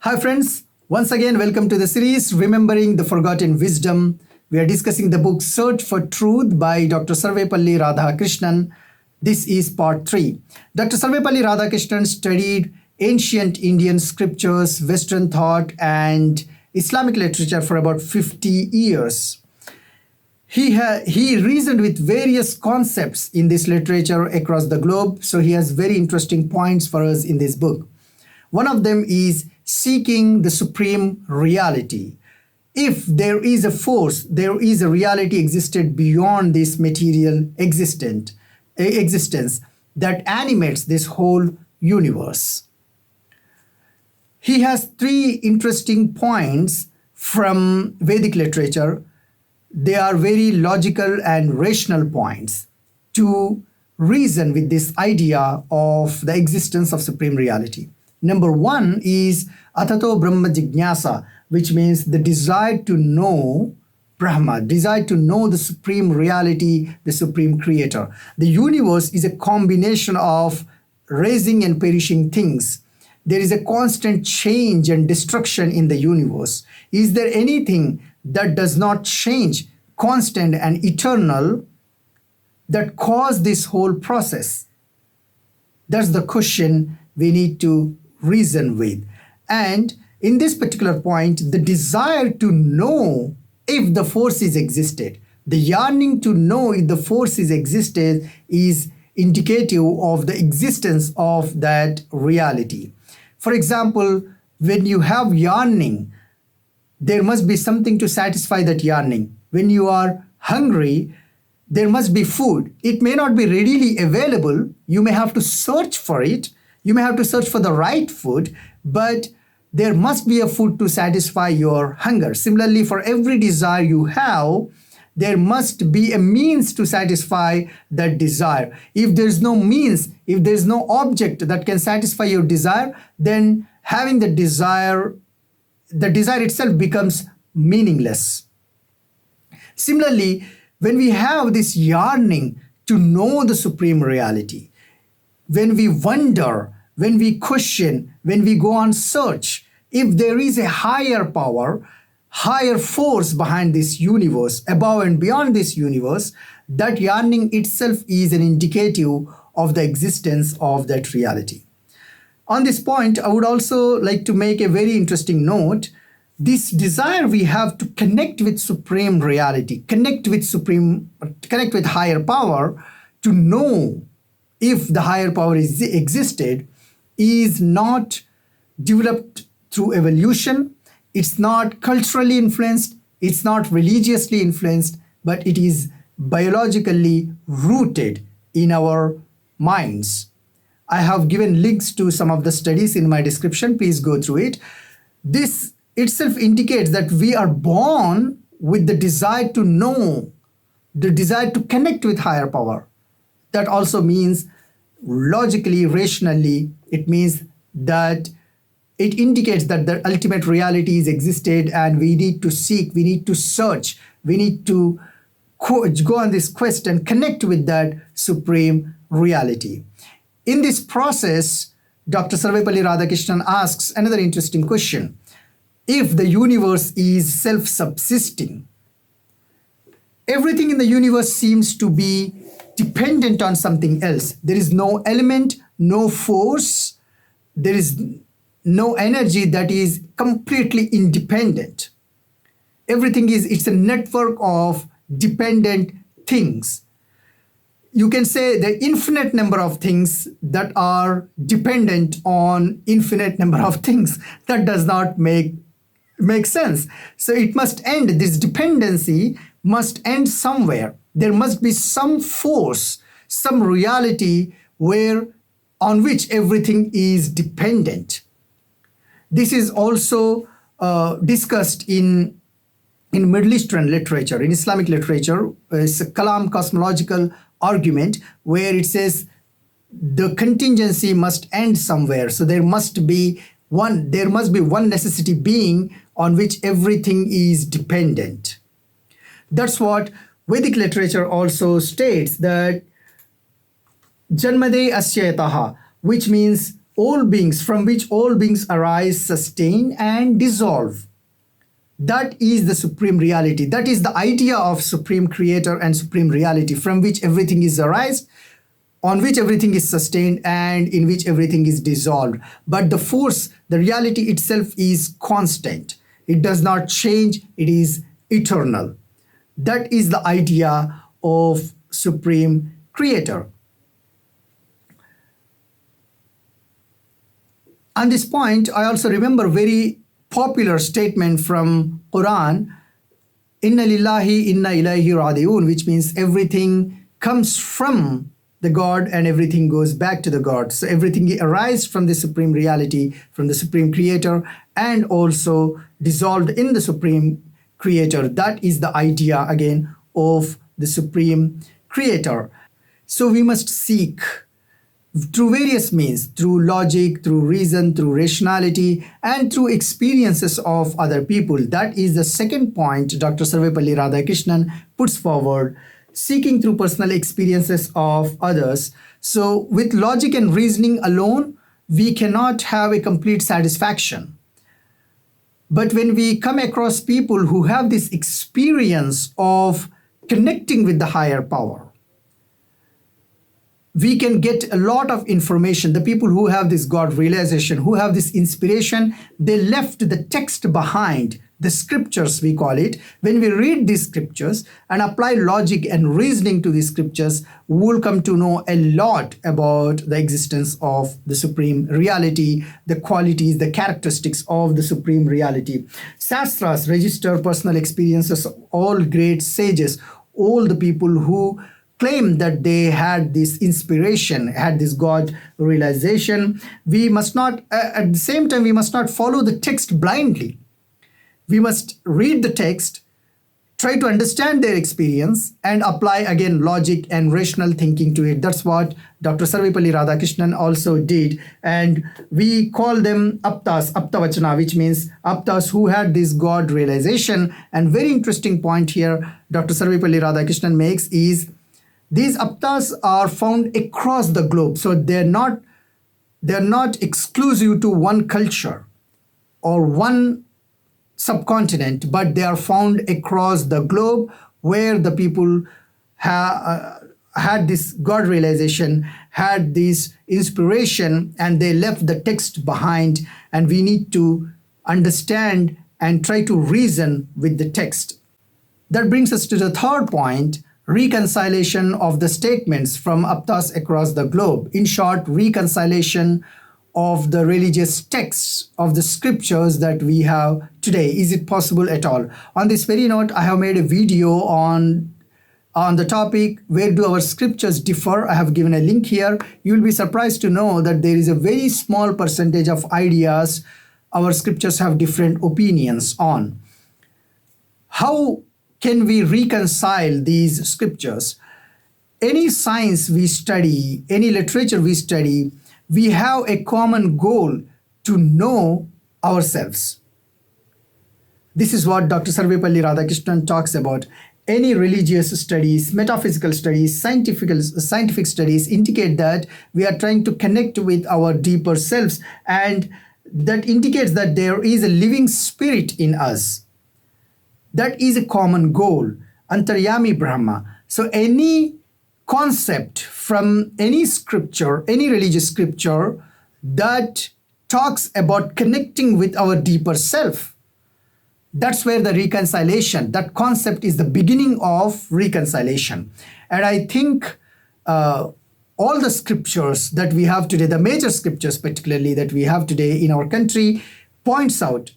Hi, friends. Once again, welcome to the series Remembering the Forgotten Wisdom. We are discussing the book Search for Truth by Dr. Sarvepalli Radhakrishnan. This is part 3. Dr. Sarvepalli Radhakrishnan studied ancient Indian scriptures, Western thought, and Islamic literature for about 50 years. He reasoned with various concepts in this literature across the globe, so he has very interesting points for us in this book. One of them is seeking the supreme reality. If there is a force, there is a reality existed beyond this material existence that animates this whole universe. He has 3 interesting points from Vedic literature. They are very logical and rational points to reason with this idea of the existence of supreme reality. Number 1 is Atato Brahma Jignasa, which means the desire to know Brahma, desire to know the supreme reality, the supreme creator. The universe is a combination of rising and perishing things. There is a constant change and destruction in the universe. Is there anything that does not change, constant and eternal, that caused this whole process? That's the question we need to reason with. And in this particular point, the desire to know if the forces existed, the yearning to know if the forces existed is indicative of the existence of that reality. For example, when you have yearning, there must be something to satisfy that yearning. When you are hungry, there must be food. It may not be readily available. You may have to search for it. You may have to search for the right food, but there must be a food to satisfy your hunger. Similarly, for every desire you have, there must be a means to satisfy that desire. If there's no means, if there's no object that can satisfy your desire, then having the desire itself becomes meaningless. Similarly, when we have this yearning to know the supreme reality, when we wonder, when we question, when we go on search, if there is a higher power, higher force behind this universe, above and beyond this universe, that yearning itself is an indicative of the existence of that reality. On this point, I would also like to make a very interesting note. This desire we have to connect with supreme reality, connect with higher power, to know if the higher power existed, is not developed through evolution. It's not culturally influenced. It's not religiously influenced, but it is biologically rooted in our minds. I have given links to some of the studies in my description. Please go through it. This itself indicates that we are born with the desire to know, the desire to connect with higher power. That also means logically, rationally, it means that it indicates that the ultimate reality is existed and we need to seek, we need to search, we need to go on this quest and connect with that supreme reality. In this process, Dr. Sarvepalli Radhakrishnan asks another interesting question. If the universe is self-subsisting, everything in the universe seems to be dependent on something else. There is no element, no force, there is no energy that is completely independent. It's a network of dependent things. You can say the infinite number of things that are dependent on infinite number of things. That does not make sense. So it must end. This dependency must end somewhere. There must be some force, some reality on which everything is dependent. This is also discussed in Middle Eastern literature, in Islamic literature. It's a Kalam cosmological argument where it says the contingency must end somewhere. So there must be one necessity being on which everything is dependent. That's what Vedic literature also states, that Janmade Asyataha, which means all beings, from which all beings arise, sustain, and dissolve. That is the supreme reality. That is the idea of supreme creator and supreme reality, from which everything is arise, on which everything is sustained, and in which everything is dissolved. But the force, the reality itself is constant. It does not change. It is eternal. That is the idea of supreme creator. On this point, I also remember very popular statement from Quran, Inna lillahi inna ilayhi raji'un, which means everything comes from the God and everything goes back to the God. So everything arises from the supreme reality, from the supreme creator, and also dissolved in the supreme creator. That is the idea again of the supreme creator. So we must seek through various means, through logic, through reason, through rationality, and through experiences of other people. That is the second point Dr. Sarvepalli Radhakrishnan puts forward, seeking through personal experiences of others. So with logic and reasoning alone, we cannot have a complete satisfaction. But when we come across people who have this experience of connecting with the higher power, we can get a lot of information. The people who have this God realization, who have this inspiration, they left the text behind, the scriptures we call it. When we read these scriptures and apply logic and reasoning to these scriptures, we will come to know a lot about the existence of the supreme reality, the qualities, the characteristics of the supreme reality. Shastras register personal experiences of all great sages, all the people who claim that they had this inspiration, had this God realization. We must not, at the same time, we must not follow the text blindly. We must read the text, try to understand their experience, and apply again logic and rational thinking to it. That's what Dr. Sarvepalli Radhakrishnan also did. And we call them Aptas, Aptavachana, which means Aptas who had this God realization. And very interesting point here Dr. Sarvepalli Radhakrishnan makes is, these aptas are found across the globe. So they're not exclusive to one culture or one subcontinent, but they are found across the globe, where the people had this God realization, had this inspiration, and they left the text behind. And we need to understand and try to reason with the text. That brings us to the third point, reconciliation of the statements from aptas across the globe. In short, reconciliation of the religious texts of the scriptures that we have today. Is it possible at all? On this very note, I have made a video on the topic, where do our scriptures differ? I have given a link here. You will be surprised to know that there is a very small percentage of ideas our scriptures have different opinions on. How can we reconcile these scriptures? Any science we study, any literature we study, we have a common goal to know ourselves. This is what Dr. Sarvepalli Radhakrishnan talks about. Any religious studies, metaphysical studies, scientific studies indicate that we are trying to connect with our deeper selves, and that indicates that there is a living spirit in us. That is a common goal, Antaryami Brahma. So any concept from any scripture, any religious scripture that talks about connecting with our deeper self, that's where the reconciliation, that concept is the beginning of reconciliation. And I think all the scriptures that we have today, the major scriptures particularly that we have today in our country, points out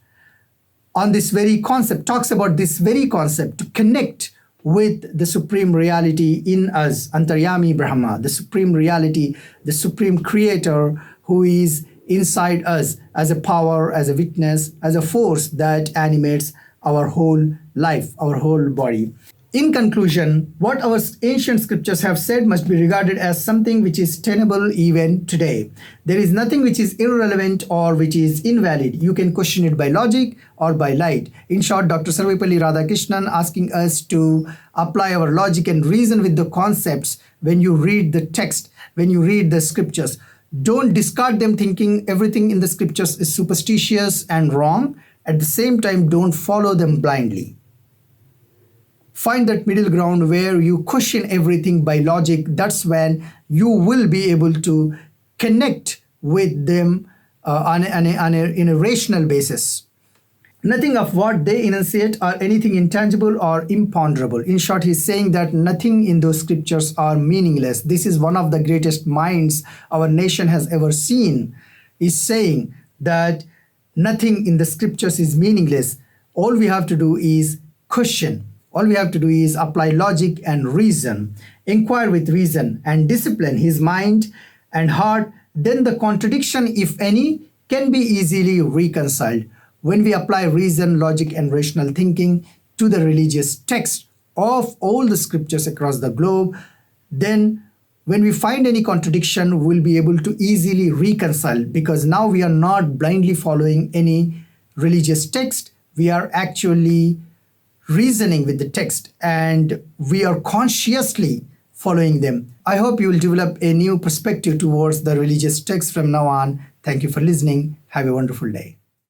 on this very concept, talks about this very concept, to connect with the supreme reality in us, Antaryami Brahma, the supreme reality, the supreme creator who is inside us as a power, as a witness, as a force that animates our whole life, our whole body. In conclusion, what our ancient scriptures have said must be regarded as something which is tenable even today. There is nothing which is irrelevant or which is invalid. You can question it by logic or by light. In short, Dr. Sarvepalli Radhakrishnan asking us to apply our logic and reason with the concepts when you read the text, when you read the scriptures. Don't discard them thinking everything in the scriptures is superstitious and wrong. At the same time, don't follow them blindly. Find that middle ground where you question everything by logic. That's when you will be able to connect with them in a rational basis. Nothing of what they enunciate are anything intangible or imponderable. In short, he's saying that nothing in those scriptures are meaningless. This is one of the greatest minds our nation has ever seen, is saying that nothing in the scriptures is meaningless. All we have to do is question. All we have to do is apply logic and reason, inquire with reason and discipline his mind and heart. Then the contradiction, if any, can be easily reconciled. When we apply reason, logic, and rational thinking to the religious text of all the scriptures across the globe, then when we find any contradiction, we'll be able to easily reconcile, because now we are not blindly following any religious text. We are actually reasoning with the text and we are consciously following them. I hope you will develop a new perspective towards the religious text from now on. Thank you for listening. Have a wonderful day.